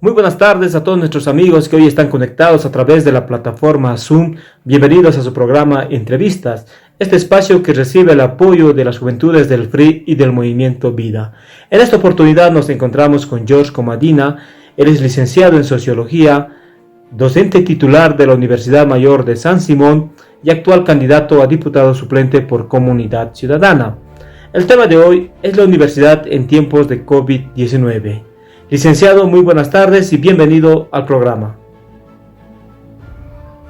Muy buenas tardes a todos nuestros amigos que hoy están conectados a través de la plataforma Zoom. Bienvenidos a su programa Entrevistas, este espacio que recibe el apoyo de las juventudes del FRI y del Movimiento Vida. En esta oportunidad nos encontramos con George Comadina. Él es licenciado en Sociología, docente titular de la Universidad Mayor de San Simón y actual candidato a diputado suplente por Comunidad Ciudadana. El tema de hoy es la universidad en tiempos de COVID-19. Licenciado, muy buenas tardes y bienvenido al programa.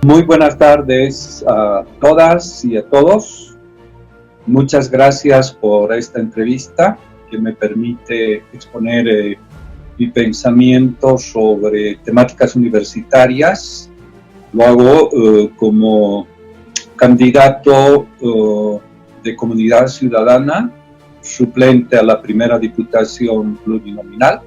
Muy buenas tardes a todas y a todos. Muchas gracias por esta entrevista que me permite exponer mi pensamiento sobre temáticas universitarias. Lo hago como candidato de Comunidad Ciudadana, suplente a la primera diputación plurinominal,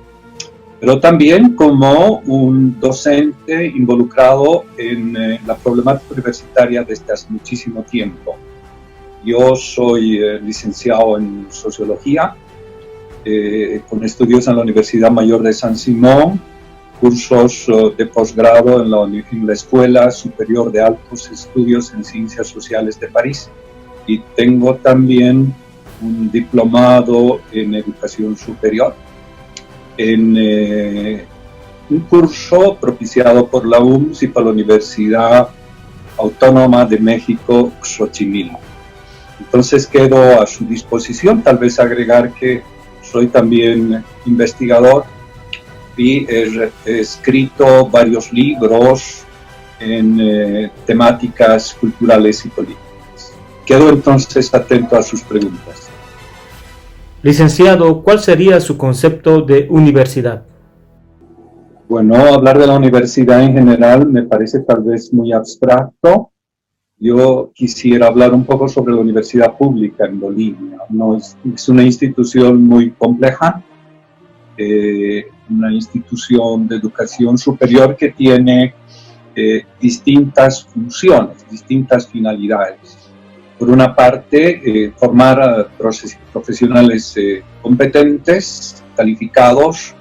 pero también como un docente involucrado en la problemática universitaria desde hace muchísimo tiempo. Yo soy licenciado en Sociología, con estudios en la Universidad Mayor de San Simón, cursos de posgrado en la Escuela Superior de Altos Estudios en Ciencias Sociales de París, y tengo también un diplomado en Educación Superior en un curso propiciado por la UMS y por la Universidad Autónoma de México, Xochimilco. Entonces quedo a su disposición, tal vez agregar que soy también investigador y he escrito varios libros en temáticas culturales y políticas. Quedo entonces atento a sus preguntas. Licenciado, ¿cuál sería su concepto de universidad? Bueno, hablar de la universidad en general me parece tal vez muy abstracto. Yo quisiera hablar un poco sobre la universidad pública en Bolivia. No es una institución muy compleja, una institución de educación superior que tiene distintas funciones, distintas finalidades. Por una parte, formar a profesionales competentes, calificados,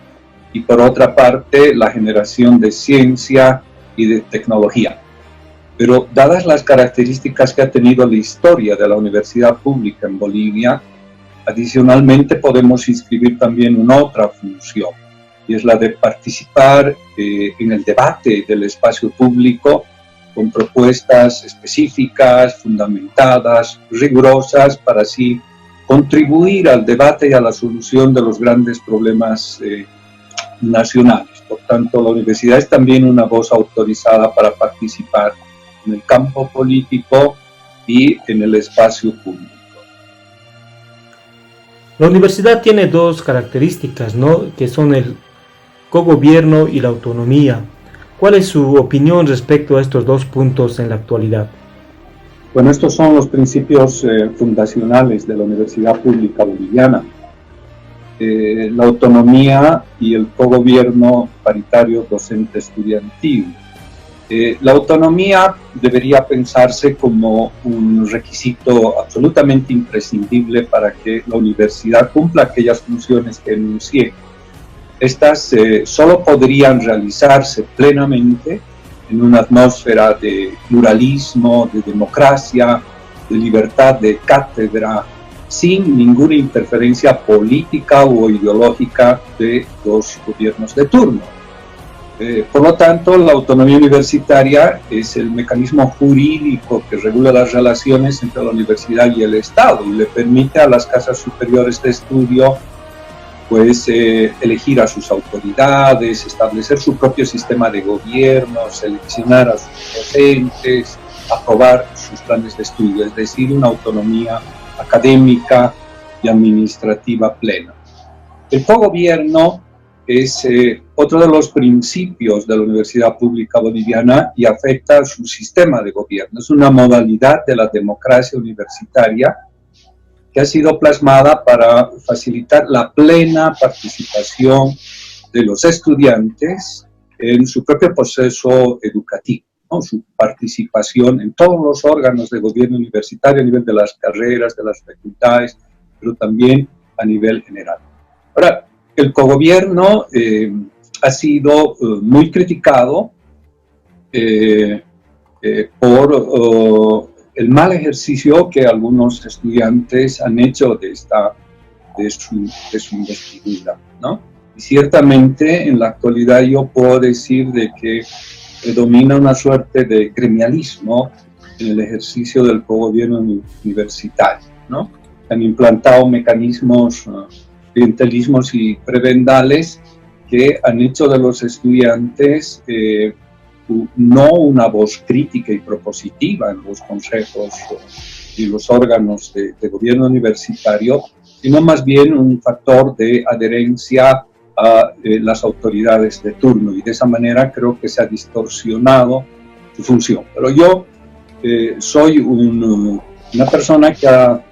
y por otra parte, la generación de ciencia y de tecnología. Pero dadas las características que ha tenido la historia de la universidad pública en Bolivia, adicionalmente podemos inscribir también una otra función, y es la de participar en el debate del espacio público con propuestas específicas, fundamentadas, rigurosas, para así contribuir al debate y a la solución de los grandes problemas nacionales. Por tanto, la universidad es también una voz autorizada para participar en el campo político y en el espacio público. La universidad tiene dos características, ¿no?, que son el cogobierno y la autonomía. ¿Cuál es su opinión respecto a estos dos puntos en la actualidad? Bueno, estos son los principios fundacionales de la universidad pública boliviana. La autonomía y el cogobierno paritario docente estudiantil. La autonomía debería pensarse como un requisito absolutamente imprescindible para que la universidad cumpla aquellas funciones que enuncié. Estas solo podrían realizarse plenamente en una atmósfera de pluralismo, de democracia, de libertad de cátedra, sin ninguna interferencia política o ideológica de los gobiernos de turno. Por lo tanto, la autonomía universitaria es el mecanismo jurídico que regula las relaciones entre la universidad y el Estado y le permite a las casas superiores de estudio elegir a sus autoridades, establecer su propio sistema de gobierno, seleccionar a sus docentes, aprobar sus planes de estudio, es decir, una autonomía académica y administrativa plena. El cogobierno es otro de los principios de la Universidad Pública Boliviana y afecta a su sistema de gobierno. Es una modalidad de la democracia universitaria que ha sido plasmada para facilitar la plena participación de los estudiantes en su propio proceso educativo, ¿no? Su participación en todos los órganos de gobierno universitario a nivel de las carreras, de las facultades, pero también a nivel general. Ahora, el cogobierno ha sido muy criticado por el mal ejercicio que algunos estudiantes han hecho de su investidura, ¿no? Y ciertamente en la actualidad yo puedo decir de que predomina una suerte de gremialismo en el ejercicio del cogobierno universitario, ¿no? Han implantado mecanismos, clientelismos y prebendales que han hecho de los estudiantes no una voz crítica y propositiva en los consejos y los órganos de gobierno universitario, sino más bien un factor de adherencia a las autoridades de turno, y de esa manera creo que se ha distorsionado su función. Pero yo soy una persona que ha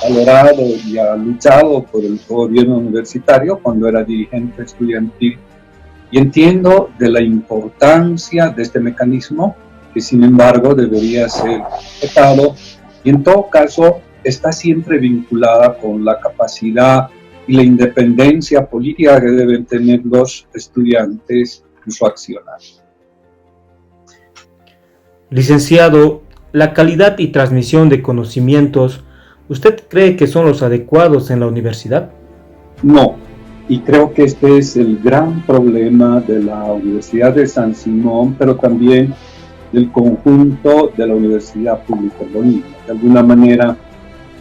valorado y ha luchado por el gobierno universitario cuando era dirigente estudiantil, y entiendo de la importancia de este mecanismo, que sin embargo debería ser respetado y en todo caso está siempre vinculada con la capacidad y la independencia política que deben tener los estudiantes en su accionar. Licenciado, la calidad y transmisión de conocimientos, ¿usted cree que son los adecuados en la universidad? No, y creo que este es el gran problema de la Universidad de San Simón, pero también del conjunto de la Universidad Pública de Bolivia. De alguna manera,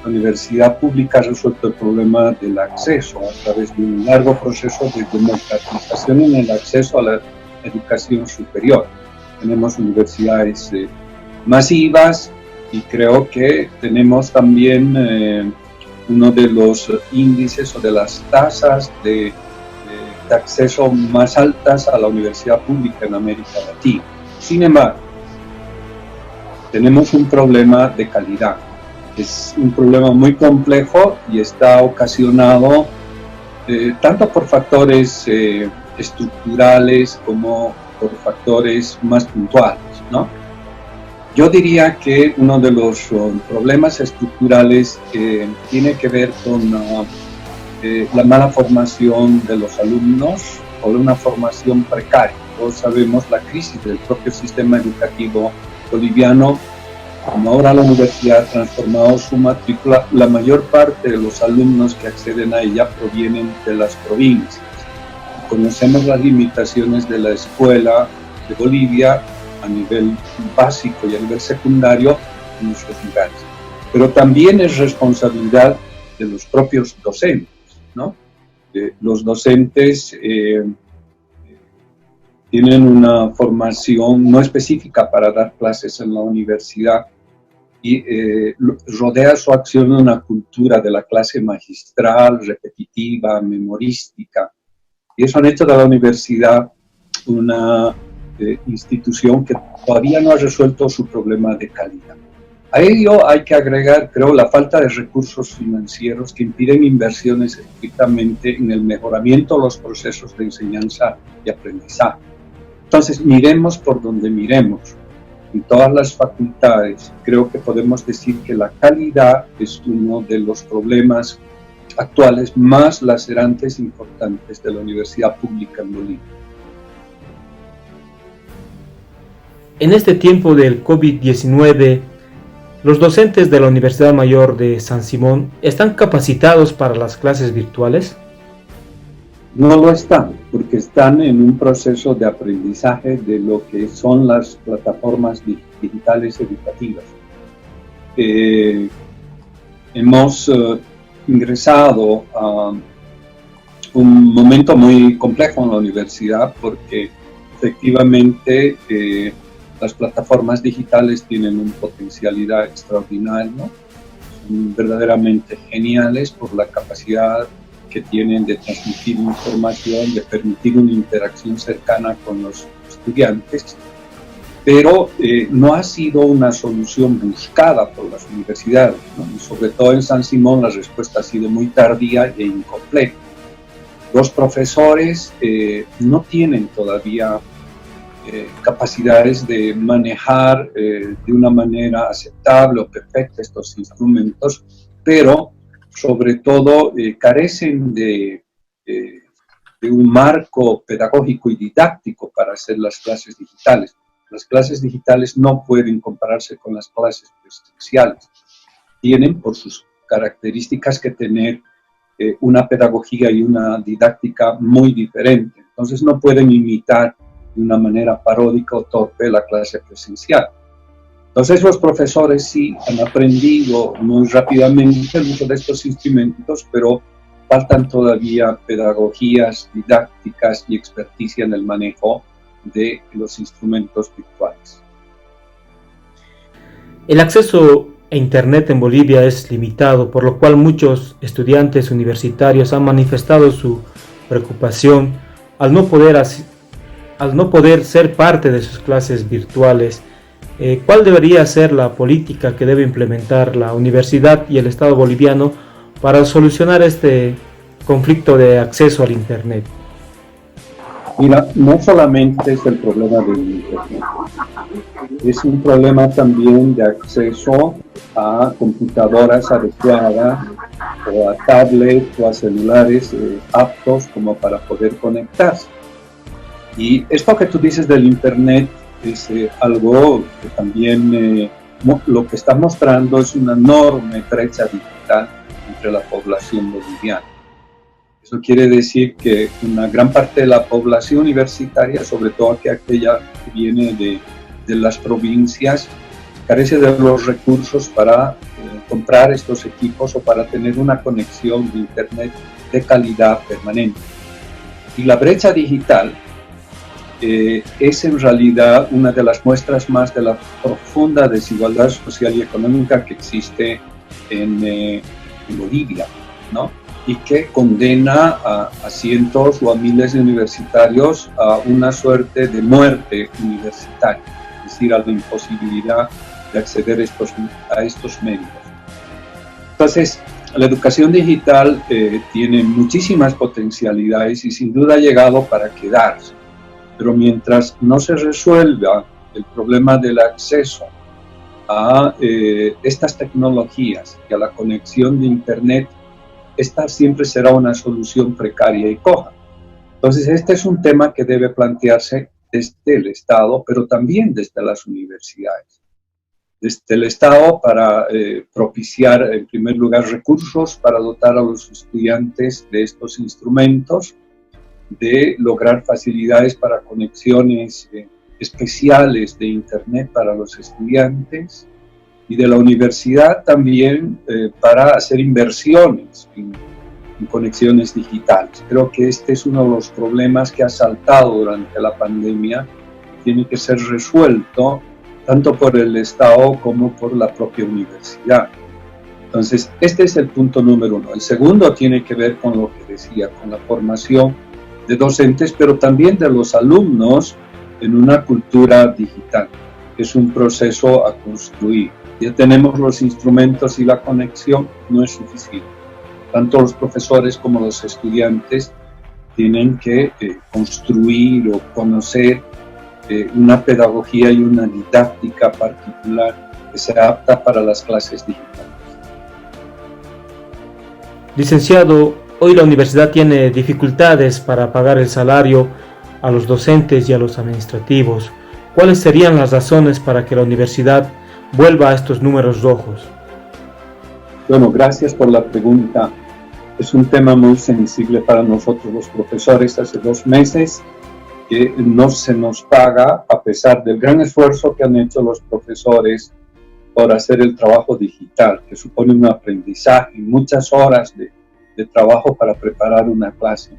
la Universidad Pública ha resuelto el problema del acceso a través de un largo proceso de democratización en el acceso a la educación superior. Tenemos universidades masivas y creo que tenemos también uno de los índices o de las tasas de acceso más altas a la universidad pública en América Latina. Sin embargo, tenemos un problema de calidad. Es un problema muy complejo y está ocasionado tanto por factores estructurales como por factores más puntuales, ¿no? Yo diría que uno de los problemas estructurales tiene que ver con la mala formación de los alumnos o de una formación precaria. Todos sabemos la crisis del propio sistema educativo boliviano. Como ahora la universidad ha transformado su matrícula, la mayor parte de los alumnos que acceden a ella provienen de las provincias. Conocemos las limitaciones de la escuela de Bolivia a nivel básico y a nivel secundario en nuestros lugares. Pero también es responsabilidad de los propios docentes, ¿no? Los docentes tienen una formación no específica para dar clases en la universidad y rodea su acción una cultura de la clase magistral, repetitiva, memorística. Y eso han hecho de la universidad una institución que todavía no ha resuelto su problema de calidad. A ello hay que agregar, creo, la falta de recursos financieros que impiden inversiones estrictamente en el mejoramiento de los procesos de enseñanza y aprendizaje. Entonces, miremos por donde miremos. En todas las facultades, creo que podemos decir que la calidad es uno de los problemas actuales más lacerantes e importantes de la universidad pública en Bolivia. En este tiempo del COVID-19, ¿los docentes de la Universidad Mayor de San Simón están capacitados para las clases virtuales? No lo están, porque están en un proceso de aprendizaje de lo que son las plataformas digitales educativas. Hemos ingresado a un momento muy complejo en la universidad porque efectivamente las plataformas digitales tienen una potencialidad extraordinaria, ¿no? Son verdaderamente geniales por la capacidad que tienen de transmitir información, de permitir una interacción cercana con los estudiantes, pero no ha sido una solución buscada por las universidades, ¿no? Y sobre todo en San Simón la respuesta ha sido muy tardía e incompleta. Los profesores no tienen todavía capacidades de manejar de una manera aceptable o perfecta estos instrumentos, pero sobre todo carecen de de un marco pedagógico y didáctico para hacer las clases digitales. Las clases digitales no pueden compararse con las clases presenciales. Tienen por sus características que tener una pedagogía y una didáctica muy diferente. Entonces no pueden imitar de una manera paródica o torpe la clase presencial. Entonces los profesores sí han aprendido muy rápidamente el uso de estos instrumentos, pero faltan todavía pedagogías didácticas y experticia en el manejo de los instrumentos virtuales. El acceso a Internet en Bolivia es limitado, por lo cual muchos estudiantes universitarios han manifestado su preocupación al no poder ser parte de sus clases virtuales. ¿Cuál debería ser la política que debe implementar la universidad y el Estado boliviano para solucionar este conflicto de acceso al Internet? Mira, no solamente es el problema del Internet, es un problema también de acceso a computadoras adecuadas o a tablets o a celulares aptos como para poder conectarse. Y esto que tú dices del Internet es algo que también lo que está mostrando es una enorme brecha digital entre la población boliviana. Eso quiere decir que una gran parte de la población universitaria, sobre todo aquella que viene de las provincias, carece de los recursos para comprar estos equipos o para tener una conexión de Internet de calidad permanente. Y la brecha digital es en realidad una de las muestras más de la profunda desigualdad social y económica que existe en Bolivia, ¿no? Y que condena a cientos o a miles de universitarios a una suerte de muerte universitaria, es decir, a la imposibilidad de acceder a estos medios. Entonces, la educación digital tiene muchísimas potencialidades y sin duda ha llegado para quedarse. Pero mientras no se resuelva el problema del acceso a estas tecnologías y a la conexión de Internet, esta siempre será una solución precaria y coja. Entonces, este es un tema que debe plantearse desde el Estado, pero también desde las universidades. Desde el Estado para propiciar, en primer lugar, recursos para dotar a los estudiantes de estos instrumentos, de lograr facilidades para conexiones especiales de Internet para los estudiantes, y de la universidad también para hacer inversiones en conexiones digitales. Creo que este es uno de los problemas que ha saltado durante la pandemia, tiene que ser resuelto tanto por el Estado como por la propia universidad. Entonces, este es el punto número uno. El segundo tiene que ver con lo que decía, con la formación de docentes, pero también de los alumnos en una cultura digital. Es un proceso a construir. Ya tenemos los instrumentos y la conexión, no es suficiente. Tanto los profesores como los estudiantes tienen que construir o conocer una pedagogía y una didáctica particular que sea apta para las clases digitales. Licenciado, hoy la universidad tiene dificultades para pagar el salario a los docentes y a los administrativos. ¿Cuáles serían las razones para que la universidad vuelva a estos números rojos? Bueno, gracias por la pregunta. Es un tema muy sensible para nosotros los profesores. Hace 2 meses que no se nos paga, a pesar del gran esfuerzo que han hecho los profesores por hacer el trabajo digital, que supone un aprendizaje, muchas horas de trabajo para preparar una clase.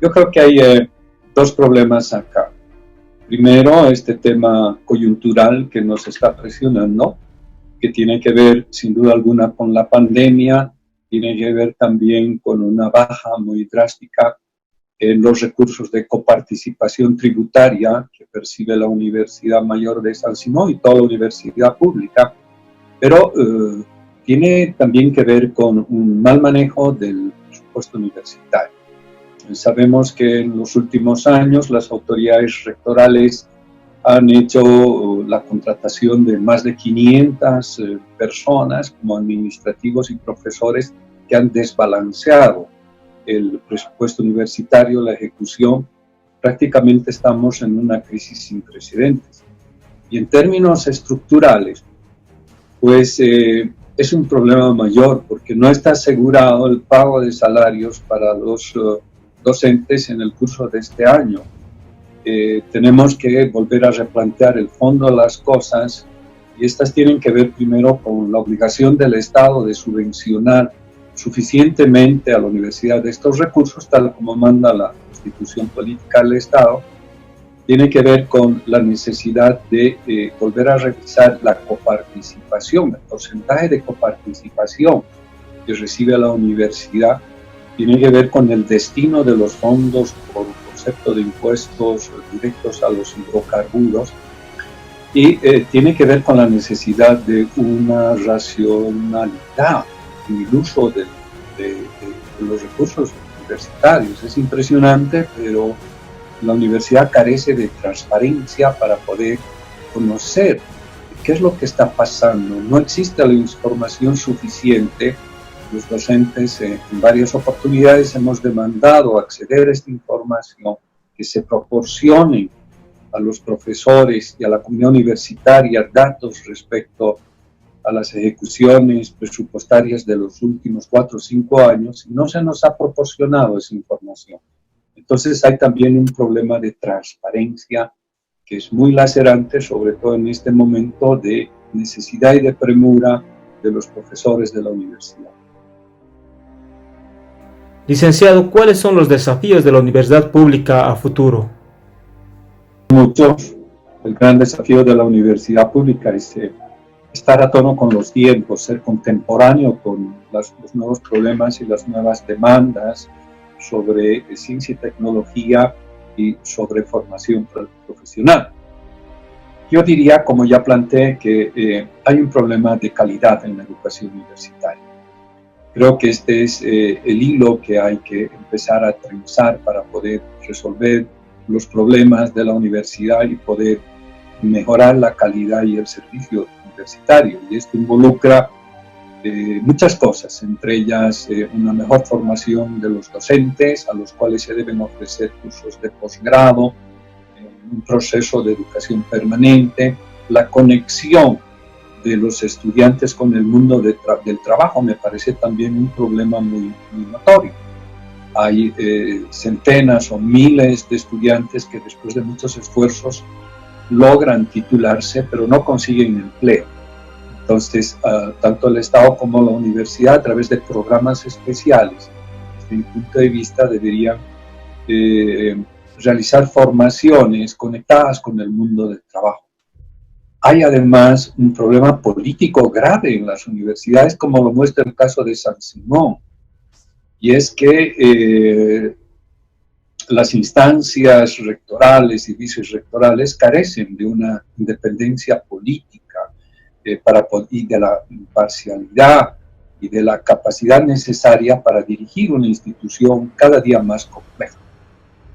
Yo creo que hay 2 problemas acá. Primero, este tema coyuntural que nos está presionando, que tiene que ver sin duda alguna con la pandemia, tiene que ver también con una baja muy drástica en los recursos de coparticipación tributaria que percibe la Universidad Mayor de San Simón y toda universidad pública, pero tiene también que ver con un mal manejo del presupuesto universitario. Sabemos que en los últimos años las autoridades rectorales han hecho la contratación de más de 500 personas como administrativos y profesores que han desbalanceado el presupuesto universitario, la ejecución, prácticamente estamos en una crisis sin precedentes. Y en términos estructurales, pues es un problema mayor porque no está asegurado el pago de salarios para los docentes en el curso de este año. Tenemos que volver a replantear el fondo de las cosas y estas tienen que ver primero con la obligación del Estado de subvencionar suficientemente a la universidad de estos recursos, tal como manda la Constitución Política del Estado. Tiene que ver con la necesidad de volver a revisar la coparticipación, el porcentaje de coparticipación que recibe la universidad. Tiene que ver con el destino de los fondos por concepto de impuestos directos a los hidrocarburos y tiene que ver con la necesidad de una racionalidad en el uso de los recursos universitarios. Es impresionante, pero la universidad carece de transparencia para poder conocer qué es lo que está pasando. No existe la información suficiente. Los docentes en varias oportunidades hemos demandado acceder a esta información, que se proporcionen a los profesores y a la comunidad universitaria datos respecto a las ejecuciones presupuestarias de los últimos 4 o 5 años, y no se nos ha proporcionado esa información. Entonces hay también un problema de transparencia que es muy lacerante, sobre todo en este momento de necesidad y de premura de los profesores de la universidad. Licenciado, ¿cuáles son los desafíos de la universidad pública a futuro? Muchos. El gran desafío de la universidad pública es estar a tono con los tiempos, ser contemporáneo con los nuevos problemas y las nuevas demandas sobre ciencia y tecnología y sobre formación profesional. Yo diría, como ya planteé, que hay un problema de calidad en la educación universitaria. Creo que este es el hilo que hay que empezar a trenzar para poder resolver los problemas de la universidad y poder mejorar la calidad y el servicio universitario. Y esto involucra muchas cosas, entre ellas una mejor formación de los docentes, a los cuales se deben ofrecer cursos de posgrado, un proceso de educación permanente, la conexión de los estudiantes con el mundo del trabajo me parece también un problema muy notorio. Hay centenas o miles de estudiantes que después de muchos esfuerzos logran titularse, pero no consiguen empleo. Entonces, tanto el Estado como la universidad, a través de programas especiales, desde mi punto de vista, deberían realizar formaciones conectadas con el mundo del trabajo. Hay además un problema político grave en las universidades, como lo muestra el caso de San Simón, y es que las instancias rectorales y vicerrectorales carecen de una independencia política y de la imparcialidad y de la capacidad necesaria para dirigir una institución cada día más compleja.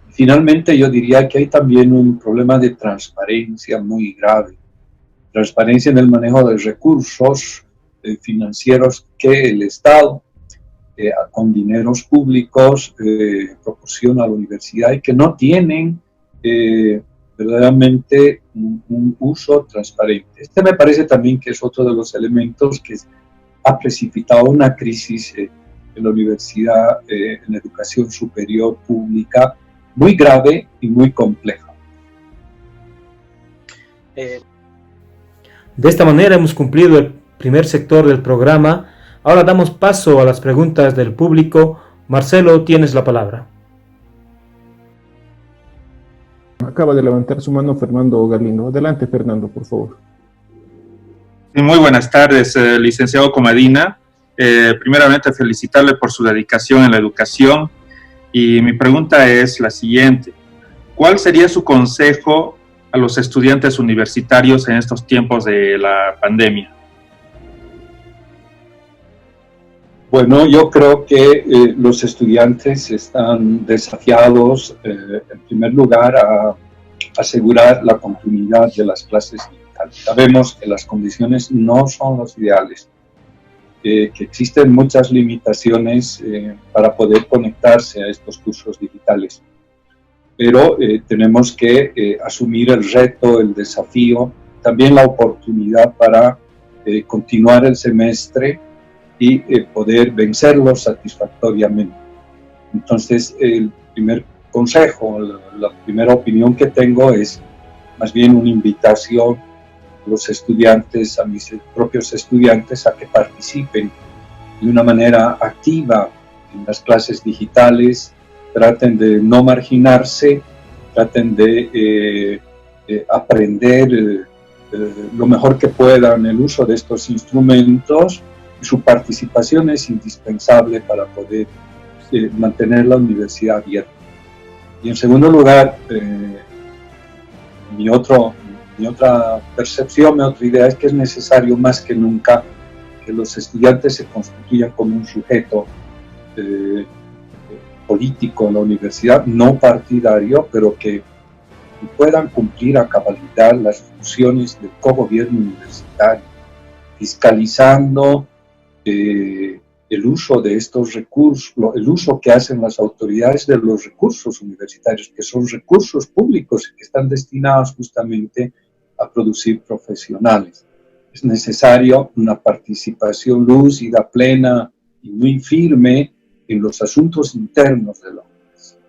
Y finalmente, yo diría que hay también un problema de transparencia muy grave. Transparencia en el manejo de recursos financieros que el Estado, con dineros públicos, proporciona a la universidad y que no tienen verdaderamente un uso transparente. Este me parece también que es otro de los elementos que ha precipitado una crisis en la universidad, en la educación superior pública, muy grave y muy compleja. De esta manera hemos cumplido el primer sector del programa. Ahora damos paso a las preguntas del público. Marcelo, tienes la palabra. Acaba de levantar su mano Fernando Galindo. Adelante, Fernando, por favor. Muy buenas tardes, licenciado Comadina. Primeramente, felicitarle por su dedicación en la educación. Y mi pregunta es la siguiente. ¿Cuál sería su consejo a los estudiantes universitarios en estos tiempos de la pandemia? Bueno, yo creo que los estudiantes están desafiados, en primer lugar, a asegurar la continuidad de las clases digitales. Sabemos que las condiciones no son las ideales. que existen muchas limitaciones para poder conectarse a estos cursos digitales. Pero tenemos que asumir el reto, el desafío, también la oportunidad para continuar el semestre y poder vencerlo satisfactoriamente. Entonces, el primer consejo, la primera opinión que tengo es más bien una invitación a los estudiantes, a mis propios estudiantes, a que participen de una manera activa en las clases digitales, traten de no marginarse, traten de aprender lo mejor que puedan el uso de estos instrumentos. Su participación es indispensable para poder mantener la universidad abierta. Y en segundo lugar, mi otra percepción, mi otra idea es que es necesario más que nunca que los estudiantes se constituyan como un sujeto político en la universidad, no partidario, pero que puedan cumplir a cabalidad las funciones del cogobierno universitario, fiscalizando el uso de estos recursos, el uso que hacen las autoridades de los recursos universitarios, que son recursos públicos y que están destinados justamente a producir profesionales. Es necesario una participación lúcida, plena y muy firme en los asuntos internos de la universidad.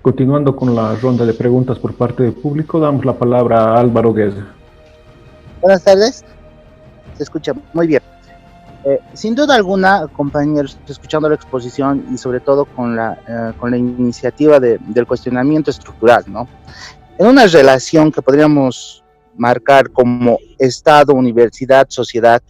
Continuando con la ronda de preguntas por parte del público, damos la palabra a Álvaro Gueza. Buenas tardes, se escucha muy bien. Sin duda alguna, compañeros, escuchando la exposición y sobre todo con la iniciativa del cuestionamiento estructural, ¿no? En una relación que podríamos marcar como Estado, universidad, sociedad,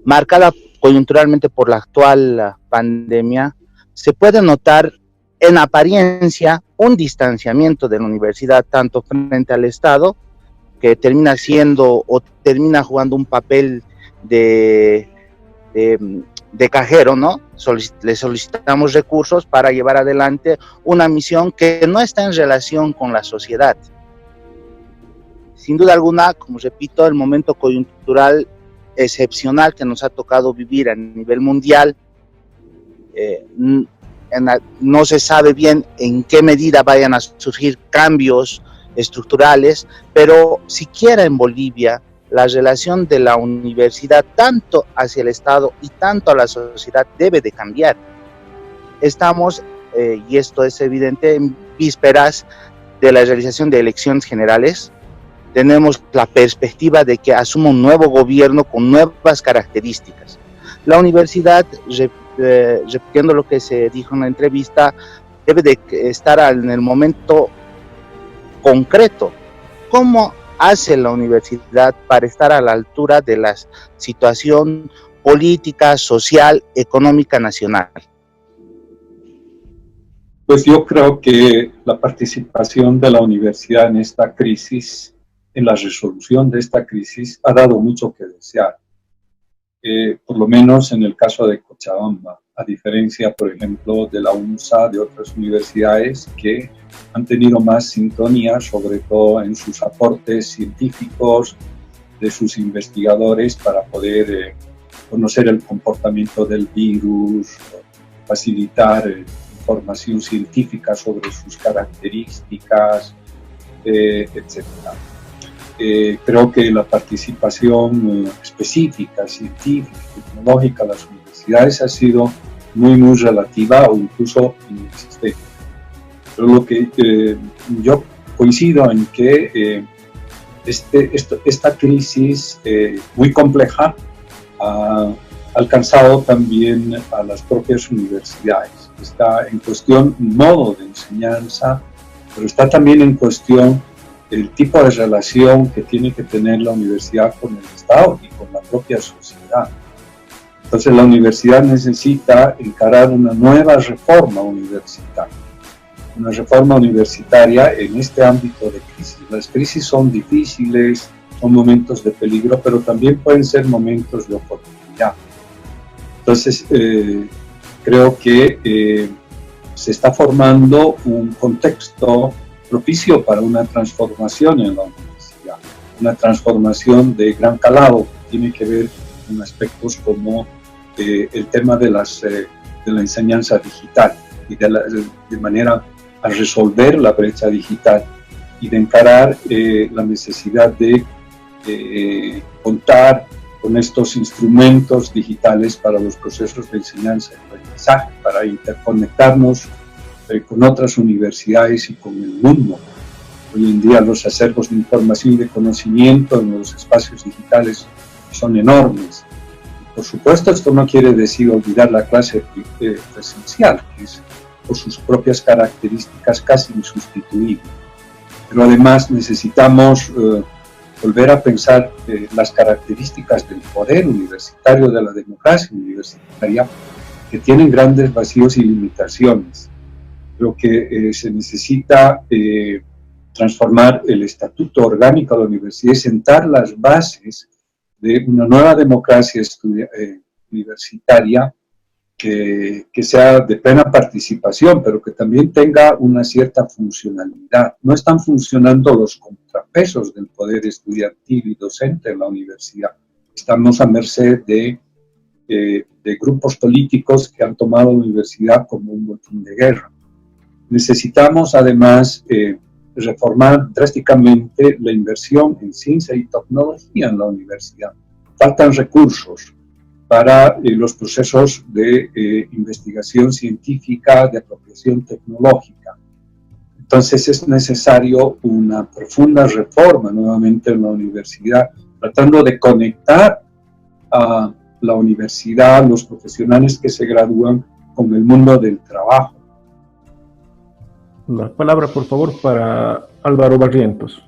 marcada coyunturalmente por la actual pandemia, se puede notar en apariencia un distanciamiento de la universidad tanto frente al Estado, que termina siendo o termina jugando un papel de cajero, ¿no? Le solicitamos recursos para llevar adelante una misión que no está en relación con la sociedad. Sin duda alguna, como repito, el momento coyuntural excepcional que nos ha tocado vivir a nivel mundial, no se sabe bien en qué medida vayan a surgir cambios estructurales, pero siquiera en Bolivia la relación de la universidad tanto hacia el Estado y tanto a la sociedad debe de cambiar. Estamos, y esto es evidente, en vísperas de la realización de elecciones generales. Tenemos la perspectiva de que asuma un nuevo gobierno con nuevas características. La universidad, repitiendo lo que se dijo en la entrevista, debe de estar en el momento concreto. ¿Cómo hace la universidad para estar a la altura de la situación política, social, económica nacional? Pues yo creo que la participación de la universidad en esta crisis, en la resolución de esta crisis, ha dado mucho que desear. Por lo menos en el caso de Cochabamba, a diferencia, por ejemplo, de la UNSA, de otras universidades que han tenido más sintonía, sobre todo en sus aportes científicos, de sus investigadores, para poder conocer el comportamiento del virus, facilitar información científica sobre sus características, etc. Creo que la participación específica, científica, tecnológica de las universidades ha sido muy relativa o incluso inexistente. Pero lo que yo coincido en que esta crisis muy compleja ha alcanzado también a las propias universidades. Está en cuestión un modo de enseñanza, pero está también en cuestión el tipo de relación que tiene que tener la universidad con el Estado y con la propia sociedad. Entonces la universidad necesita encarar una nueva reforma universitaria. Una reforma universitaria en este ámbito de crisis. Las crisis son difíciles, son momentos de peligro, pero también pueden ser momentos de oportunidad. Entonces, creo que se está formando un contexto propicio para una transformación en la universidad. una transformación de gran calado que tiene que ver con aspectos como el tema de la enseñanza digital y de manera a resolver la brecha digital y de encarar la necesidad de contar con estos instrumentos digitales para los procesos de enseñanza y aprendizaje, para interconectarnos con otras universidades y con el mundo. Hoy en día los acervos de información y de conocimiento en los espacios digitales son enormes. Y por supuesto, esto no quiere decir olvidar la clase presencial, que es por sus propias características casi insustituible. Pero además necesitamos volver a pensar las características del poder universitario, de la democracia universitaria, que tienen grandes vacíos y limitaciones. Creo que se necesita transformar el estatuto orgánico de la universidad y sentar las bases de una nueva democracia universitaria que sea de plena participación, pero que también tenga una cierta funcionalidad. No están funcionando los contrapesos del poder estudiantil y docente en la universidad. Estamos a merced de grupos políticos que han tomado la universidad como un botín de guerra. Necesitamos además reformar drásticamente la inversión en ciencia y tecnología en la universidad. Faltan recursos para los procesos de investigación científica, de apropiación tecnológica. Entonces es necesario una profunda reforma nuevamente en la universidad, tratando de conectar a la universidad, los profesionales que se gradúan con el mundo del trabajo. La palabra, por favor, para Álvaro Barrientos.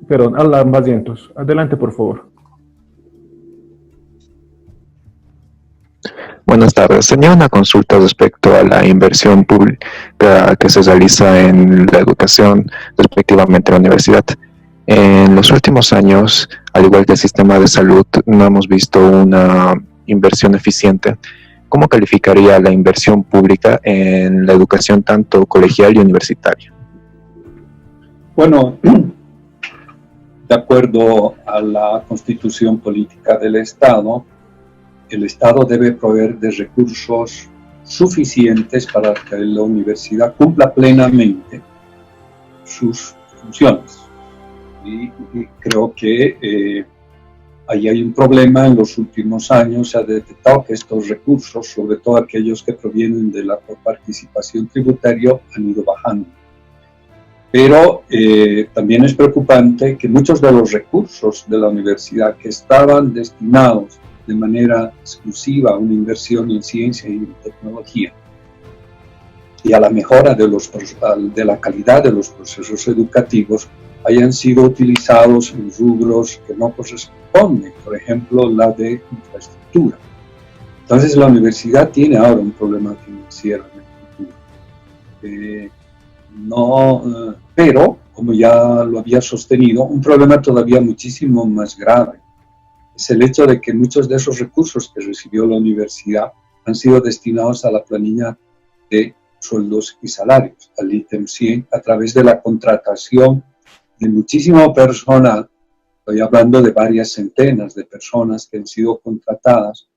Perdón, Alan Barrientos. Adelante, por favor. Buenas tardes. Tenía una consulta respecto a la inversión pública que se realiza en la educación, respectivamente en la universidad. En los últimos años, al igual que el sistema de salud, no hemos visto una inversión eficiente. ¿Cómo calificaría la inversión pública en la educación tanto colegial y universitaria? Bueno, de acuerdo a la Constitución Política del Estado, el Estado debe proveer de recursos suficientes para que la universidad cumpla plenamente sus funciones. Y creo que ahí hay un problema. En los últimos años se ha detectado que estos recursos, sobre todo aquellos que provienen de la participación tributaria, han ido bajando. Pero también es preocupante que muchos de los recursos de la universidad que estaban destinados de manera exclusiva a una inversión en ciencia y en tecnología y a la mejora de la calidad de los procesos educativos hayan sido utilizados en rubros que no corresponden, por ejemplo, la de infraestructura. Entonces la universidad tiene ahora un problema financiero en el futuro. Pero, como ya lo había sostenido, un problema todavía muchísimo más grave es el hecho de que muchos de esos recursos que recibió la universidad han sido destinados a la planilla de sueldos y salarios, al ítem 100, a través de la contratación de muchísimo personal. Estoy hablando de varias centenas de personas que han sido contratadas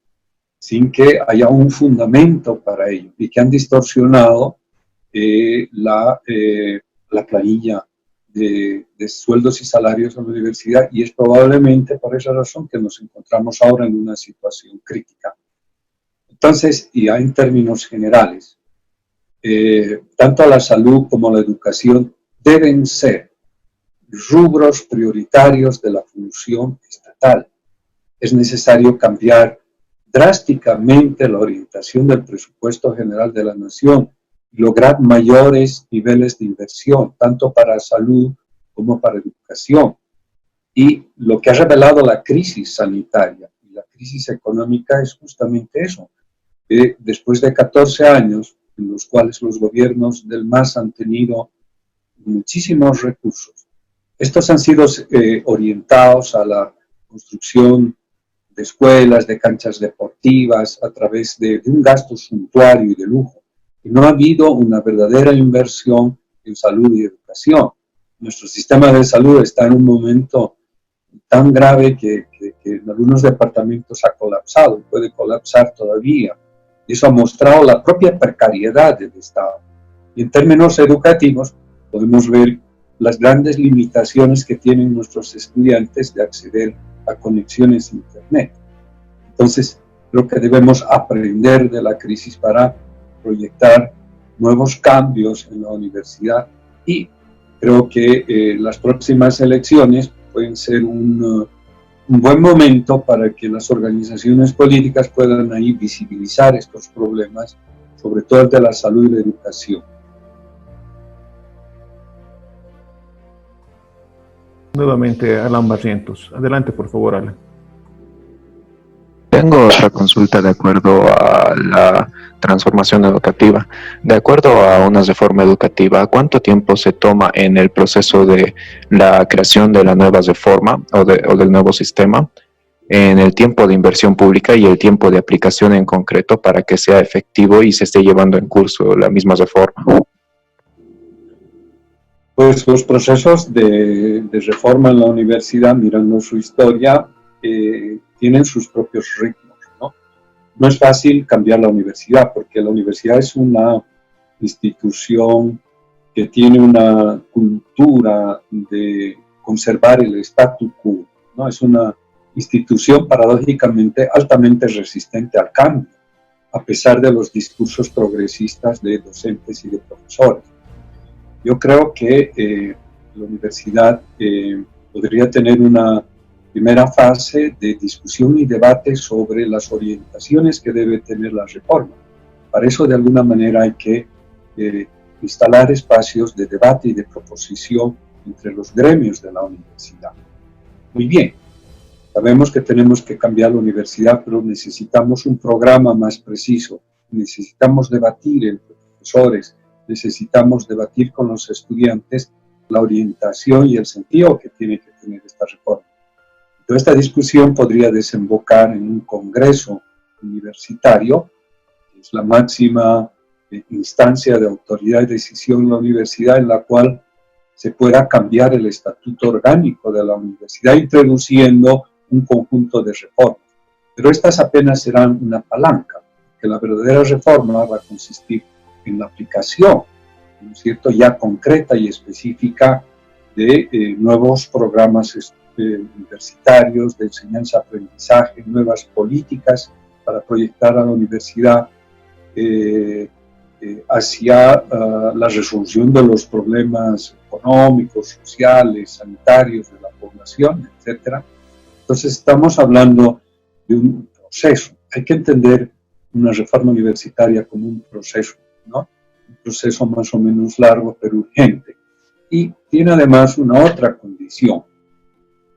sin que haya un fundamento para ello y que han distorsionado la planilla de sueldos y salarios en la universidad, y es probablemente por esa razón que nos encontramos ahora en una situación crítica. Entonces, y ya en términos generales, tanto la salud como la educación deben ser rubros prioritarios de la función estatal. Es necesario cambiar drásticamente la orientación del presupuesto general de la nación, lograr mayores niveles de inversión, tanto para salud como para educación. Y lo que ha revelado la crisis sanitaria y la crisis económica es justamente eso. Después de 14 años en los cuales los gobiernos del MAS han tenido muchísimos recursos, estos han sido orientados a la construcción de escuelas, de canchas deportivas, a través de un gasto suntuario y de lujo. Y no ha habido una verdadera inversión en salud y educación. Nuestro sistema de salud está en un momento tan grave que en algunos departamentos ha colapsado, puede colapsar todavía. Eso ha mostrado la propia precariedad del Estado. Y en términos educativos, podemos ver las grandes limitaciones que tienen nuestros estudiantes de acceder a conexiones a Internet. Entonces, creo que debemos aprender de la crisis para proyectar nuevos cambios en la universidad, y creo que las próximas elecciones pueden ser un buen momento para que las organizaciones políticas puedan ahí visibilizar estos problemas, sobre todo el de la salud y la educación. Nuevamente, Alan Barrientos. Adelante, por favor, Alan. Tengo otra consulta de acuerdo a la transformación educativa. De acuerdo a una reforma educativa, ¿cuánto tiempo se toma en el proceso de la creación de la nueva reforma o del nuevo sistema, en el tiempo de inversión pública y el tiempo de aplicación en concreto para que sea efectivo y se esté llevando en curso la misma reforma? Pues los procesos de reforma en la universidad, mirando su historia, tienen sus propios ritmos, ¿no? No es fácil cambiar la universidad, porque la universidad es una institución que tiene una cultura de conservar el statu quo, ¿no? Es una institución paradójicamente altamente resistente al cambio, a pesar de los discursos progresistas de docentes y de profesores. Yo creo que la universidad podría tener una primera fase de discusión y debate sobre las orientaciones que debe tener la reforma. Para eso, de alguna manera, hay que instalar espacios de debate y de proposición entre los gremios de la universidad. Muy bien, sabemos que tenemos que cambiar la universidad, pero necesitamos un programa más preciso, necesitamos debatir entre profesores, necesitamos debatir con los estudiantes la orientación y el sentido que tiene que tener esta reforma. Entonces, esta discusión podría desembocar en un congreso universitario, que es la máxima instancia de autoridad y decisión en la universidad, en la cual se pueda cambiar el estatuto orgánico de la universidad, introduciendo un conjunto de reformas. Pero estas apenas serán una palanca, que la verdadera reforma va a consistir en la aplicación, ¿no es cierto?, ya concreta y específica de nuevos programas universitarios, de enseñanza-aprendizaje, nuevas políticas para proyectar a la universidad hacia la resolución de los problemas económicos, sociales, sanitarios de la población, etc. Entonces estamos hablando de un proceso. Hay que entender una reforma universitaria como un proceso, ¿no? Un proceso más o menos largo, pero urgente. Y tiene además una otra condición,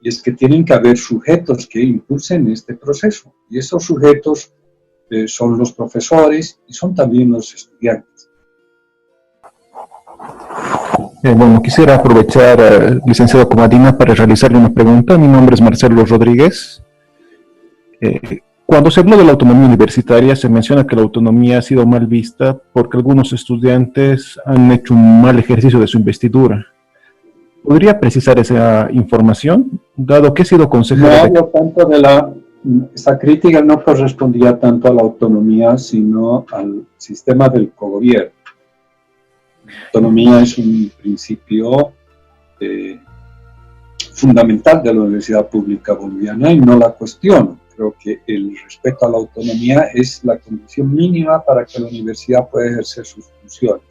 y es que tienen que haber sujetos que impulsen este proceso. Y esos sujetos son los profesores y son también los estudiantes. Bueno, quisiera aprovechar, licenciado Comadina, para realizarle una pregunta. Mi nombre es Marcelo Rodríguez. Cuando se habló de la autonomía universitaria, se menciona que la autonomía ha sido mal vista porque algunos estudiantes han hecho un mal ejercicio de su investidura. ¿Podría precisar esa información? Dado que he sido consejero... No, tanto esa crítica no correspondía tanto a la autonomía, sino al sistema del cogobierno. La autonomía es un principio fundamental de la Universidad Pública Boliviana y no la cuestiono. Creo que el respeto a la autonomía es la condición mínima para que la universidad pueda ejercer sus funciones.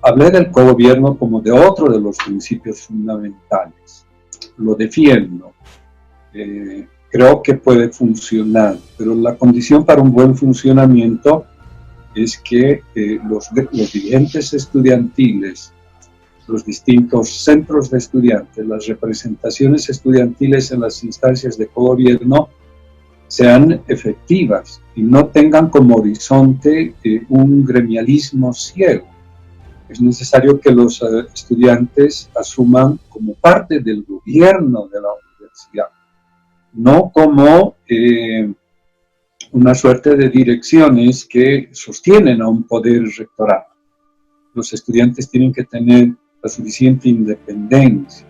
Hablé del cogobierno como de otro de los principios fundamentales. Lo defiendo. Creo que puede funcionar, pero la condición para un buen funcionamiento es que los dirigentes estudiantiles, los distintos centros de estudiantes, las representaciones estudiantiles en las instancias de cogobierno sean efectivas y no tengan como horizonte un gremialismo ciego. Es necesario que los estudiantes asuman como parte del gobierno de la universidad, no como una suerte de direcciones que sostienen a un poder rectoral. Los estudiantes tienen que tener la suficiente independencia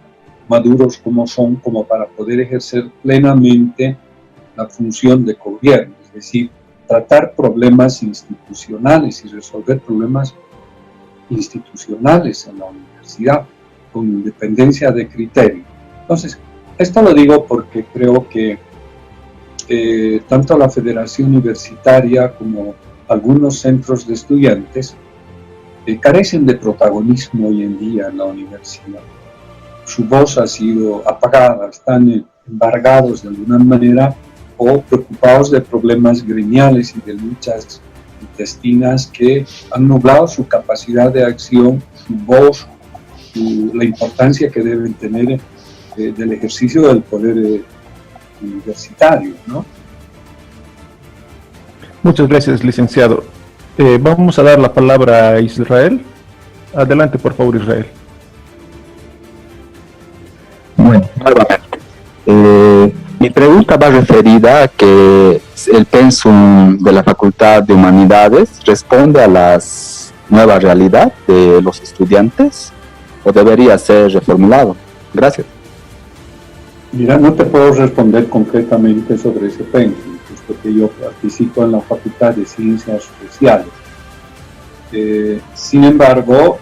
maduros como son, como para poder ejercer plenamente la función de gobierno, es decir, tratar problemas institucionales y resolver problemas institucionales en la universidad con independencia de criterio. Entonces, esto lo digo porque creo que tanto la Federación Universitaria como algunos centros de estudiantes carecen de protagonismo hoy en día en la universidad. Su voz ha sido apagada, están embargados de alguna manera o preocupados de problemas gremiales y de luchas intestinas que han nublado su capacidad de acción, su voz, la importancia que deben tener del ejercicio del poder universitario, ¿no? Muchas gracias, licenciado. Vamos a dar la palabra a Israel. Adelante, por favor, Israel. Bueno, nuevamente. Mi pregunta va referida a que el pensum de la Facultad de Humanidades responde a la nueva realidad de los estudiantes o debería ser reformulado. Gracias. Mira, no te puedo responder concretamente sobre ese pensum, puesto que yo participo en la Facultad de Ciencias Sociales. Sin embargo,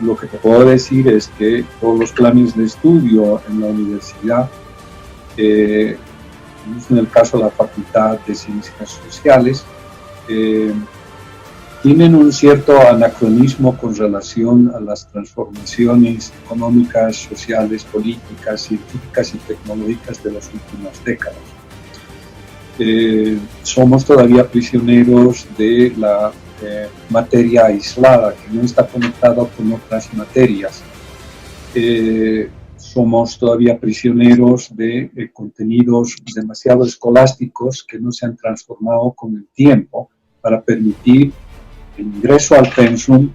lo que te puedo decir es que todos los planes de estudio en la universidad, en el caso de la Facultad de Ciencias Sociales, tienen un cierto anacronismo con relación a las transformaciones económicas, sociales, políticas, científicas y tecnológicas de las últimas décadas. Somos todavía prisioneros de la materia aislada, que no está conectada con otras materias. Somos todavía prisioneros de contenidos demasiado escolásticos que no se han transformado con el tiempo para permitir el ingreso al pensum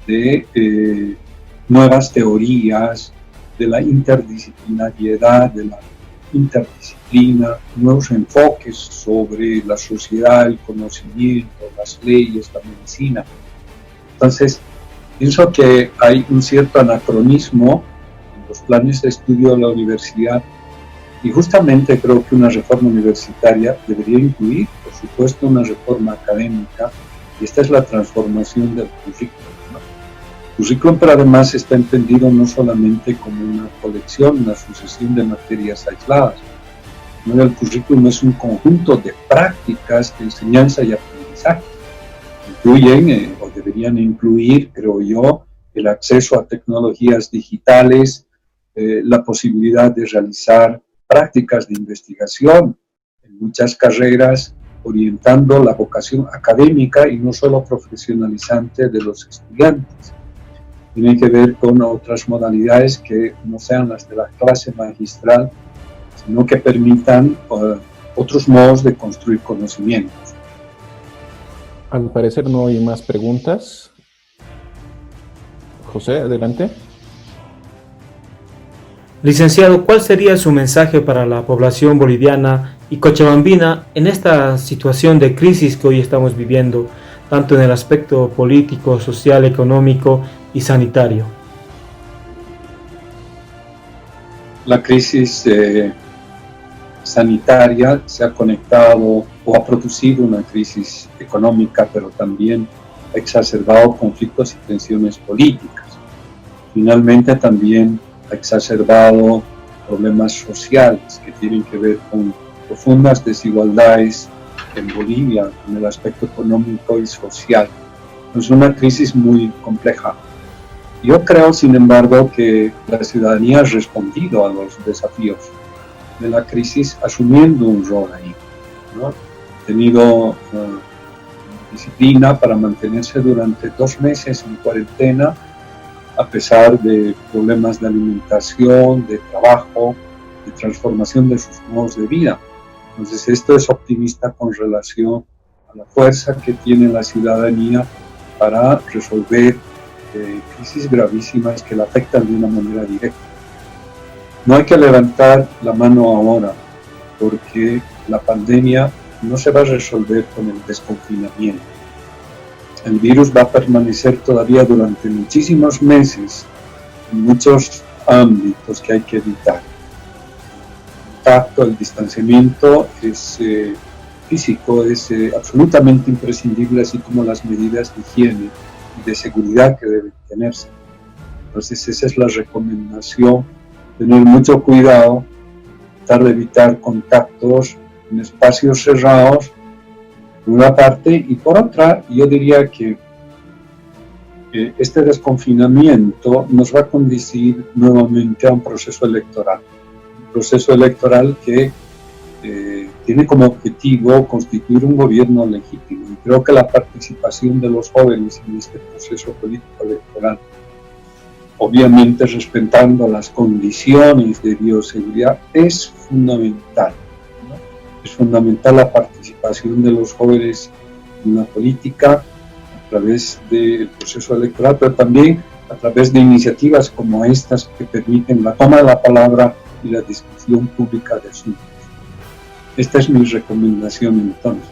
de nuevas teorías, de la interdisciplinariedad, de la interdisciplina, nuevos enfoques sobre la sociedad, el conocimiento, las leyes, la medicina. Entonces, pienso que hay un cierto anacronismo en los planes de estudio de la universidad y justamente creo que una reforma universitaria debería incluir, por supuesto, una reforma académica, y esta es la transformación del currículum, ¿no? El currículum, pero además está entendido no solamente como una colección, una sucesión de materias aisladas, sino el currículum es un conjunto de prácticas de enseñanza y aprendizaje. Incluyen, o deberían incluir, creo yo, el acceso a tecnologías digitales, la posibilidad de realizar prácticas de investigación en muchas carreras, orientando la vocación académica y no solo profesionalizante de los estudiantes. Tiene que ver con otras modalidades que no sean las de la clase magistral, sino que permitan otros modos de construir conocimientos. Al parecer no hay más preguntas. José, adelante. Licenciado, ¿cuál sería su mensaje para la población boliviana y cochabambina en esta situación de crisis que hoy estamos viviendo, tanto en el aspecto político, social, económico y sanitario? La crisis sanitaria se ha conectado o ha producido una crisis económica, pero también ha exacerbado conflictos y tensiones políticas. Finalmente también ha exacerbado problemas sociales que tienen que ver con profundas desigualdades en Bolivia en el aspecto económico y social. Es una crisis muy compleja. Yo creo, sin embargo, que la ciudadanía ha respondido a los desafíos de la crisis asumiendo un rol ahí, ¿no? Ha tenido disciplina para mantenerse durante 2 meses en cuarentena, a pesar de problemas de alimentación, de trabajo, de transformación de sus modos de vida. Entonces, esto es optimista con relación a la fuerza que tiene la ciudadanía para resolver crisis gravísimas que la afectan de una manera directa. No hay que levantar la mano ahora, porque la pandemia no se va a resolver con el desconfinamiento. El virus va a permanecer todavía durante muchísimos meses en muchos ámbitos que hay que evitar. El contacto, el distanciamiento es físico, es absolutamente imprescindible, así como las medidas de higiene y de seguridad que deben tenerse. Entonces esa es la recomendación, tener mucho cuidado, tratar de evitar contactos en espacios cerrados, por una parte, y por otra, yo diría que este desconfinamiento nos va a conducir nuevamente a un proceso electoral que tiene como objetivo constituir un gobierno legítimo. Y creo que la participación de los jóvenes en este proceso político electoral, obviamente respetando las condiciones de bioseguridad, es fundamental, ¿no? Es fundamental la participación de los jóvenes en la política a través del proceso electoral, pero también a través de iniciativas como estas que permiten la toma de la palabra y la discusión pública de asuntos. Esta es mi recomendación entonces.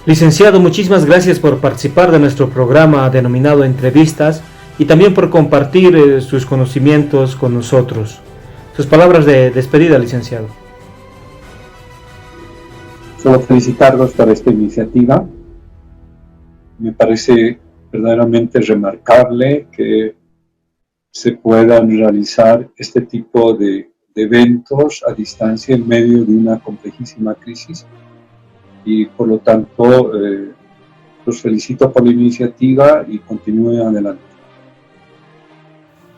Licenciado, muchísimas gracias por participar de nuestro programa denominado Entrevistas y también por compartir sus conocimientos con nosotros. Sus palabras de despedida, licenciado. Solo felicitarlos por esta iniciativa. Me parece verdaderamente remarcable que se puedan realizar este tipo de eventos a distancia en medio de una complejísima crisis. Y por lo tanto, los felicito por la iniciativa y continúen adelante.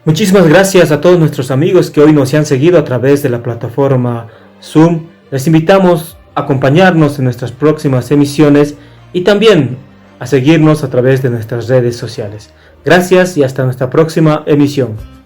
Muchísimas gracias a todos nuestros amigos que hoy nos han seguido a través de la plataforma Zoom. Les invitamos a acompañarnos en nuestras próximas emisiones y también a seguirnos a través de nuestras redes sociales. Gracias y hasta nuestra próxima emisión.